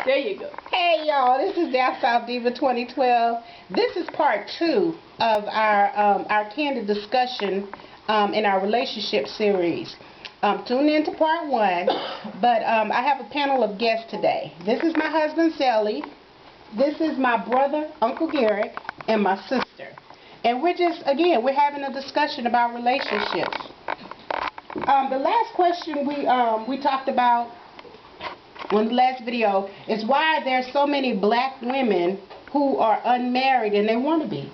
There you go. Hey y'all, this is Down South Diva 2012. This is part 2 of our candid discussion in our relationship series. Tune in to part 1, but I have a panel of guests today. This is my husband Sally, this is my brother Uncle Garrett, and my sister. And we're having a discussion about relationships. The last question we talked about on the last video is why there's so many black women who are unmarried and they want to be.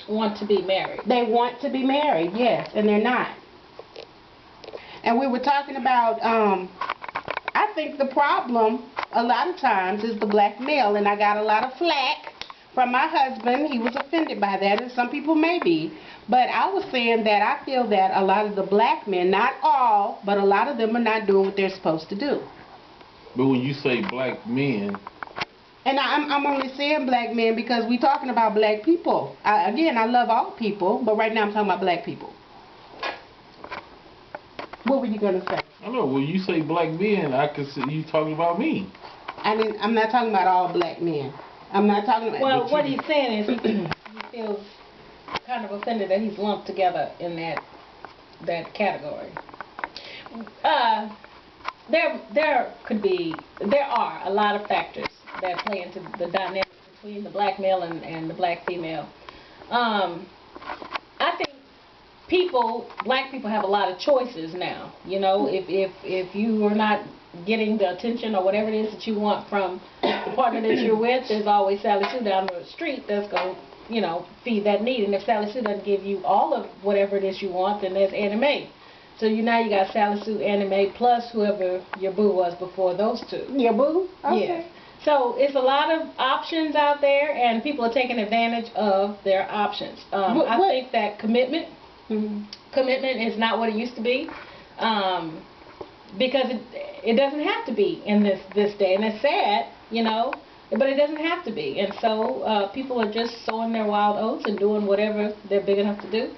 Want to be married. They want to be married, yes, and they're not. And we were talking about, I think the problem a lot of times is the black male, and I got a lot of flack from my husband. He was offended by that, and some people may be. But I was saying that I feel that a lot of the black men, not all, but a lot of them are not doing what they're supposed to do. But when you say black men... And I'm only saying black men because we're talking about black people. Again, I love all people, but right now I'm talking about black people. What were you going to say? I don't know. When you say black men, I could see you talking about me. I'm not talking about all black men. I'm not talking about... Well, what he's saying is he feels kind of offended that he's lumped together in that category. There are a lot of factors that play into the dynamic between the black male and the black female. I think black people have a lot of choices now. You know, if you are not getting the attention or whatever it is that you want from the partner that you're with, there's always Sally Sue down the street that's going to, you know, feed that need. And if Sally Sue doesn't give you all of whatever it is you want, then there's Annie Mae. So now you got Sally Sue, Annie Mae, plus whoever your boo was before those two. Your boo? Okay. Yeah. So it's a lot of options out there, and people are taking advantage of their options. I think that commitment is not what it used to be, because it doesn't have to be in this day, and it's sad, you know, but it doesn't have to be. And so people are just sowing their wild oats and doing whatever they're big enough to do.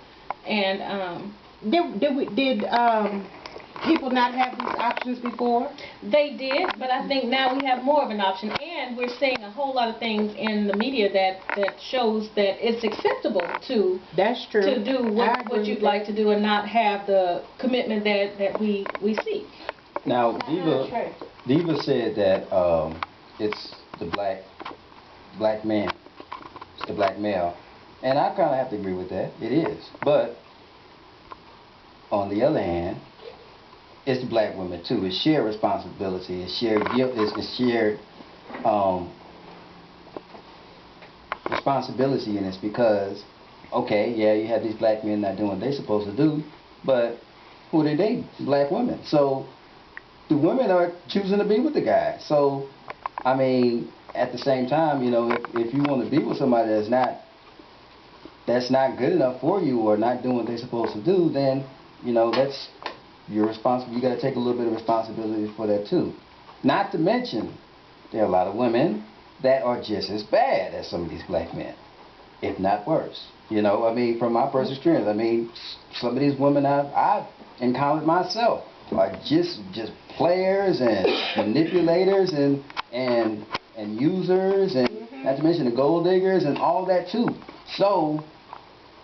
And Did people not have these options before? They did, but I think now we have more of an option, and we're seeing a whole lot of things in the media that shows that it's acceptable to do what you'd like to do and not have the commitment that we seek. Now, Diva said that it's the black man, it's the black male, and I kind of have to agree with that. It is, but on the other hand, it's the black women too. It's shared responsibility. It's shared guilt. It's shared responsibility in this because, okay, yeah, you have these black men not doing what they're supposed to do, but who they date? Black women. So the women are choosing to be with the guy. So I mean, at the same time, you know, if you want to be with somebody that's not good enough for you or not doing what they're supposed to do, then you know that's you're responsible. You got to take a little bit of responsibility for that too. Not to mention, there are a lot of women that are just as bad as some of these black men, if not worse. You know, I mean, from my personal experience, I mean, some of these women I've encountered myself are just players and manipulators and users, and not to mention the gold diggers and all that too. So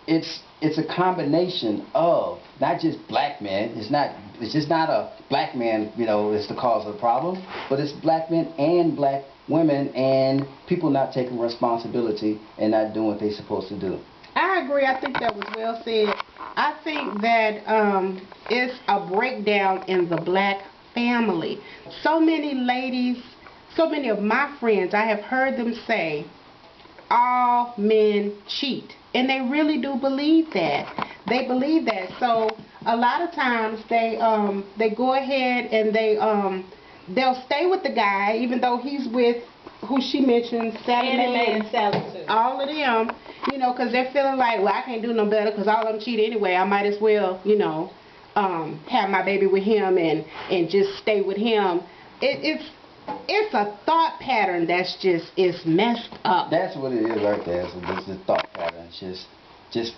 it's a combination of not just black men. It's just not a black man, you know, is the cause of the problem, but it's black men and black women and people not taking responsibility and not doing what they're supposed to do. I agree. I think that was well said. I think that it's a breakdown in the black family. So many ladies, so many of my friends, I have heard them say, all men cheat. And they really do believe that. They believe that. So a lot of times they go ahead and they'll stay with the guy even though he's with who she mentioned, Sally Mae and Sally Sue. All of them, you know, because they're feeling like, well, I can't do no better because all of them cheat anyway. I might as well, you know, have my baby with him and just stay with him. It's a thought pattern that's it's messed up. That's what it is right there. So this is a thought pattern. It's just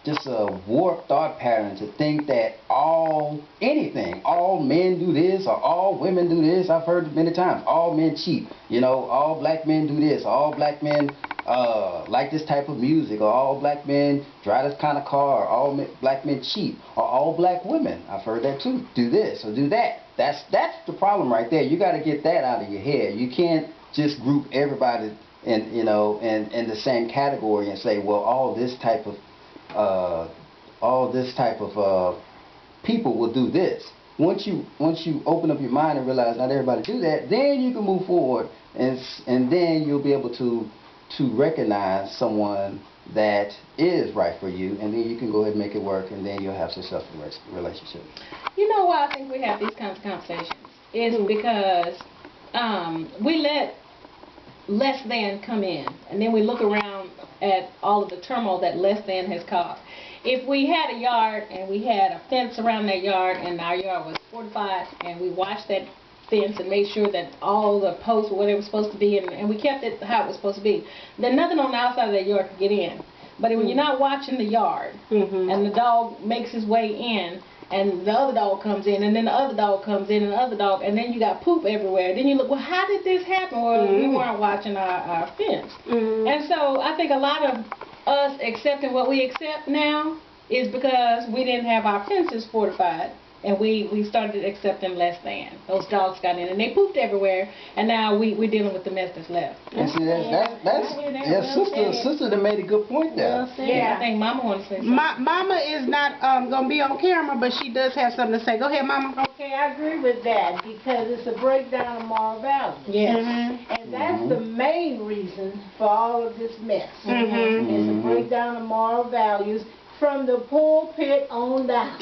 just a warped thought pattern to think that all men do this or all women do this. I've heard it many times. All men cheat. All black men do this. All black men like this type of music, or all black men drive this kind of car, or all black men cheat, or all black women, I've heard that too, do this or do that. That's the problem right there. You got to get that out of your head. You can't just group everybody in in the same category and say, well, all this type of people will do this. Once you open up your mind and realize not everybody do that, then you can move forward, and then you'll be able to recognize someone that is right for you, and then you can go ahead and make it work, and then you'll have a successful relationship. You know why I think we have these kinds of conversations? Is because we let less than come in, and then we look around at all of the turmoil that less than has caused. If we had a yard and we had a fence around that yard, and our yard was fortified, and we watched that fence and made sure that all the posts were where they were supposed to be, and we kept it how it was supposed to be, then nothing on the outside of that yard could get in. But when you're not watching the yard, and the dog makes his way in, and the other dog comes in, and then the other dog comes in, and the other dog, and then you got poop everywhere. Then you look, well, how did this happen? Well, we weren't watching our fence. And so I think a lot of us accepting what we accept now is because we didn't have our fences fortified, and we started accepting less than. Those dogs got in and they pooped everywhere, and now we're dealing with the mess that's left. And see, sister that made a good point there. Yeah, I think Mama wants to say something. Mama is not going to be on camera, but she does have something to say. Go ahead, Mama. Okay, I agree with that, because it's a breakdown of moral values. Yes. And that's the main reason for all of this mess. It's a breakdown of moral values from the pulpit on down.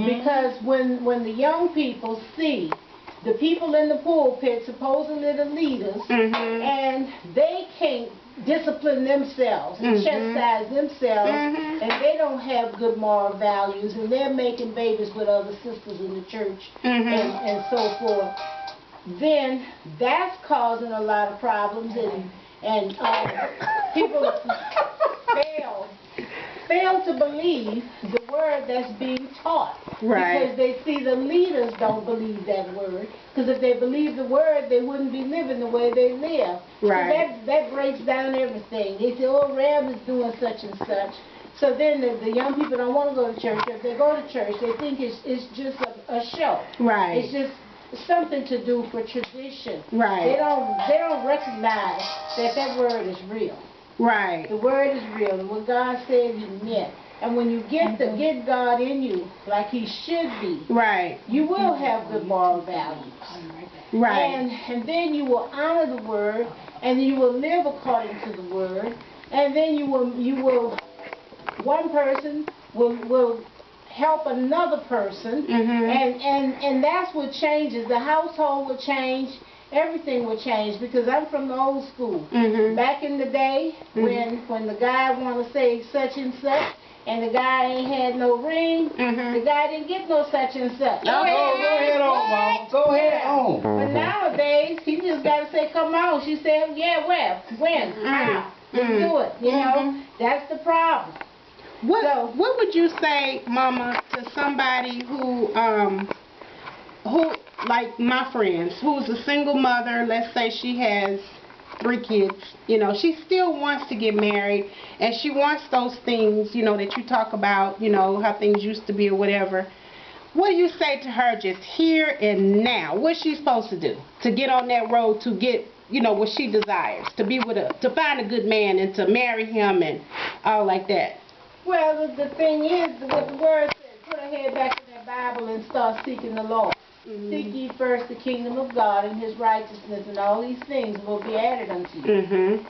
Because when the young people see the people in the pulpit, supposedly the leaders, and they can't discipline themselves and chastise themselves, and they don't have good moral values, and they're making babies with other sisters in the church, and so forth, then that's causing a lot of problems, and people fail to believe the word that's being taught. Because they see the leaders don't believe that word. Because if they believed the word, they wouldn't be living the way they live. So that breaks down everything. They say, oh, Rev is doing such and such. So then the young people don't want to go to church. If they go to church, they think it's just a show. It's just something to do for tradition. They don't recognize that word is real. The word is real, and what God said He meant. And when you get God in you, like He should be, you will have good moral values. And then you will honor the word, and you will live according to the word, and then you will one person will help another person, and that's what changes. The household will change. Everything will change, because I'm from the old school. Back in the day, when the guy want to say such and such, and the guy ain't had no ring, the guy didn't get no such and such. Go ahead on, Mama. Go ahead on. But nowadays, he just got to say, come on. She said, yeah, where? When? How? Let's do it. You know, that's the problem. What would you say, Mama, to somebody who like my friends, who's a single mother, let's say she has 3 kids, she still wants to get married, and she wants those things, that you talk about, how things used to be or whatever. What do you say to her just here and now? What's she supposed to do to get on that road to get, what she desires, to be to find a good man and to marry him and all like that? Well, the thing is, what the word says, put her head back in that Bible and start seeking the Lord. Seek ye first the kingdom of God and His righteousness, and all these things will be added unto you.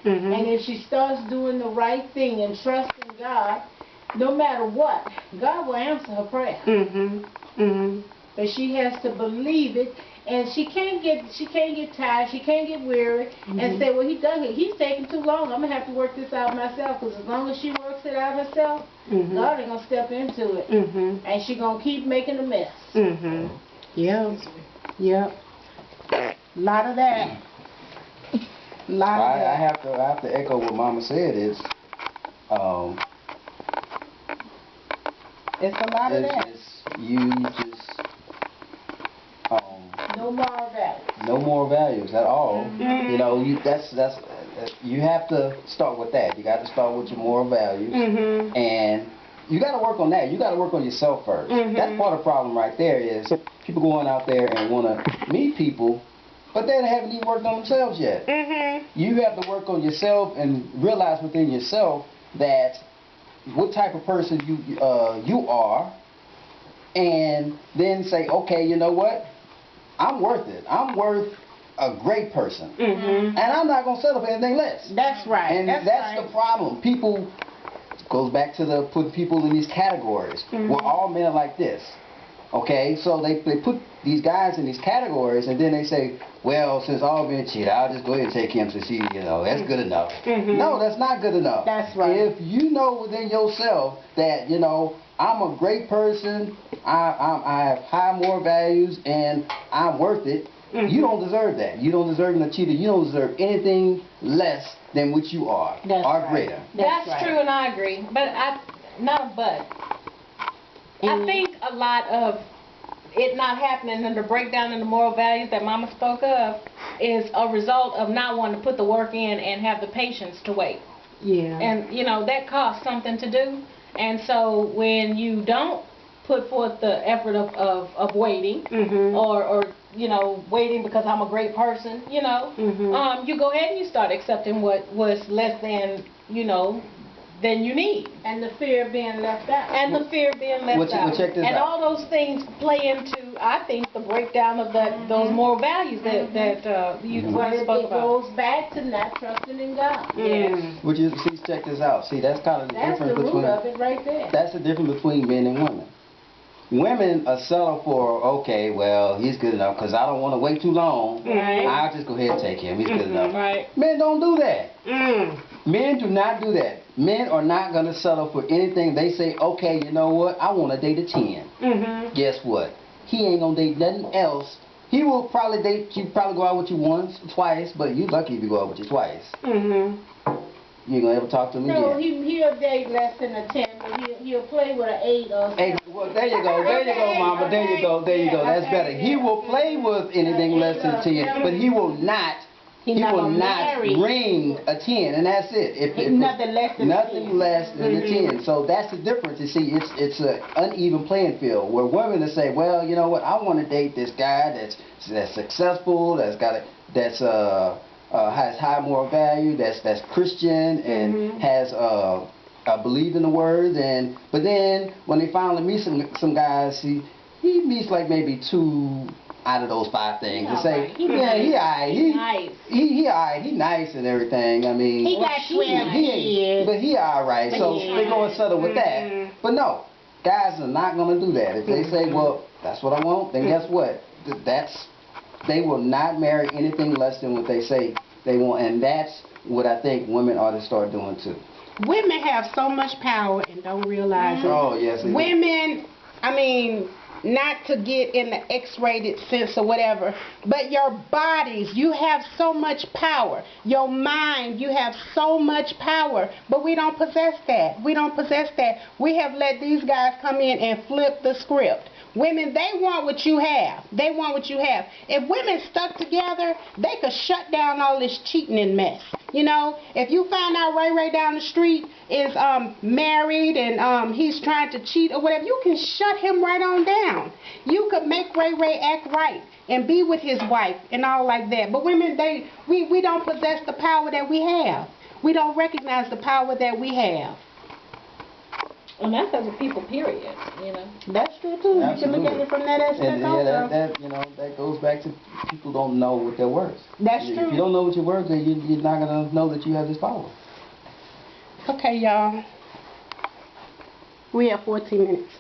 And if she starts doing the right thing and trusting God, no matter what, God will answer her prayer. But she has to believe it, and she can't get tired, she can't get weary, and say, well, he's taking too long, I'm going to have to work this out myself, because as long as she works it out herself, God ain't going to step into it, and she's going to keep making a mess. Yep. Lot of that. I have to echo what Mama said. Is It's a lot of that. You just No moral values. no moral values at all. Mm-hmm. You know, you have to start with that. You got to start with your moral values, Mm-hmm. and you got to work on that. You got to work on yourself first. Mm-hmm. That's part of the problem right there. Is people going out there and want to meet people, but they haven't even worked on themselves yet. Mm-hmm. You have to work on yourself and realize within yourself that what type of person you are, and then say, okay, you know what? I'm worth it. I'm worth a great person. Mm-hmm. And I'm not going to settle for anything less. That's right. And that's right. the problem. People, goes back to the putting people in these categories. Mm-hmm. Well, all men are like this. Okay? So they put these guys in these categories, and then they say, well, since all men cheat, I'll just go ahead and take him to see, that's good enough. Mm-hmm. No, that's not good enough. That's right. If you know within yourself that, I'm a great person, I have high moral values, and I'm worth it, mm-hmm. you don't deserve that. You don't deserve a cheater. You don't deserve anything less than what you are, That's or right. greater. That's right. true, and I agree. But not a but. I think a lot of it not happening and the breakdown in the moral values that Mama spoke of is a result of not wanting to put the work in and have the patience to wait. Yeah. And, that costs something to do. And so when you don't put forth the effort of waiting, mm-hmm. or waiting because I'm a great person, mm-hmm. you go ahead and you start accepting what was less than, than you need. And the fear of being left out. And the fear of being left out. Check this and out. all those things play into, I think, the breakdown of those moral values that you Well, it spoke about. goes back to not trusting in God. Yes. Which is, check this out. See, that's kind of the That's the difference root between. of it right there. That's the difference between men and women. Women are settled for, okay, well, he's good enough because I don't want to wait too long. Right. I'll just go ahead and take him. He's good enough. Right. Men don't do that. Mm. Men do not do that. Men are not going to settle for anything. They say, okay, you know what? I want to date a 10. Mm-hmm. Guess what? He ain't going to date nothing else. He will probably date you, probably go out with you once, twice, but you lucky if you go out with you twice. Mm-hmm. You ain't going to ever talk to him No, again. he'll date less than a 10, but he'll play with an 8 or something. Hey, well, there you go, Mama. There you go. That's better. He will play with anything less than 10, but he will not. He will not bring a 10, and that's it. Nothing less than a 10. So that's the difference. You see, it's an uneven playing field where women will say, well, you know what? I want to date this guy that's successful, that's has high moral value, that's Christian, and has believe in the word. But then when they finally meet some guys, he meets like maybe 2 out of those 5 things. And say, he alright, he alright, he nice and everything. I mean, He got 12 years. but he alright. So they go and settle with that. But no, guys are not gonna do that. If they say, well, that's what I want, then guess what? They will not marry anything less than what they say they want, and that's what I think women ought to start doing too. Women have so much power and don't realize it. Oh, yes. Women, I mean, not to get in the X-rated sense or whatever, but your bodies, you have so much power. Your mind, you have so much power, but we don't possess that. We don't possess that. We have let these guys come in and flip the script. Women, they want what you have. They want what you have. If women stuck together, they could shut down all this cheating and mess. If you find out Ray down the street is married and he's trying to cheat or whatever, you can shut him right on down. You could make Ray act right and be with his wife and all like that. But women, we don't possess the power that we have. We don't recognize the power that we have. And that's as a people, period, That's true too. Absolutely. You can look at it from that aspect and also. that goes back to people don't know what they're worth. That's true. If you don't know what you're worth, then you're not gonna know that you have this power. Okay, y'all. We have 14 minutes.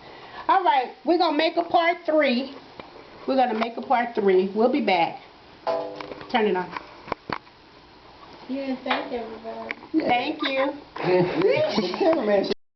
All right, we're gonna make a part 3. We'll be back. Turn it on. Yeah, thank everybody. Thank you. The cameraman